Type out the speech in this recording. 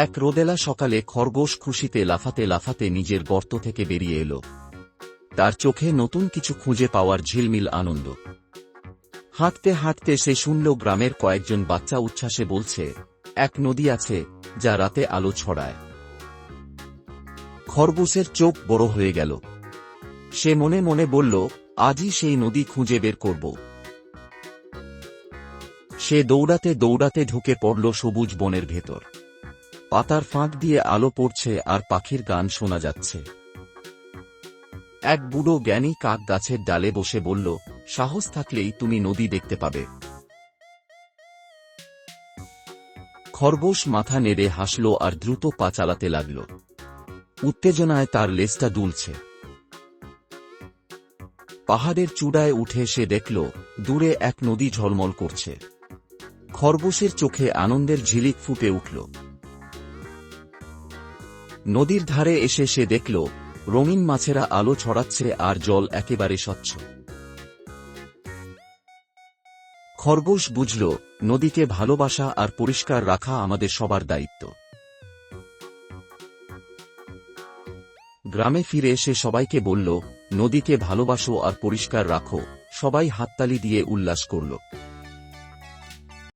এক রোদেলা সকালে খরগোশ খুশিতে লাফাতে লাফাতে নিজের গর্ত থেকে বেরিয়ে এলো। তার চোখে নতুন কিছু খুঁজে পাওয়ার ঝিলমিল আনন্দ। হাঁটতে হাঁটতে সে শুনল গ্রামের কয়েকজন বাচ্চা উচ্ছ্বাসে বলছে, এক নদী আছে যা রাতে আলো ছড়ায়। খরগোশের চোখ বড় হয়ে গেল। সে মনে মনে বলল, আজই সেই নদী খুঁজে বের করব। সে দৌড়াতে দৌড়াতে ঢুকে পড়ল সবুজ বনের ভেতর। পাতার ফাঁক দিয়ে আলো পড়ছে আর পাখির গান শোনা যাচ্ছে। এক বুড়ো জ্ঞানী কাক গাছের ডালে বসে বলল, সাহস থাকলেই তুমি নদী দেখতে পাবে। খরগোশ মাথা নেড়ে হাসল আর দ্রুত পা চালাতে লাগল। উত্তেজনায় তার লেজটা দুলছে। পাহাড়ের চূড়ায় উঠে সে দেখল দূরে এক নদী ঝলমল করছে। খরগোশের চোখে আনন্দের ঝিলিক ফুটে উঠল। নদীর ধারে এসে সে দেখল রঙিন মাছেরা আলো ছড়াচ্ছে আর জল একেবারে স্বচ্ছ। খরগোশ বুঝল, নদীকে ভালোবাসা আর পরিষ্কার রাখা আমাদের সবার দায়িত্ব। গ্রামে ফিরে সে সবাইকে বলল, নদীকে ভালোবাসো আর পরিষ্কার রাখো। সবাই হাততালি দিয়ে উল্লাস করল।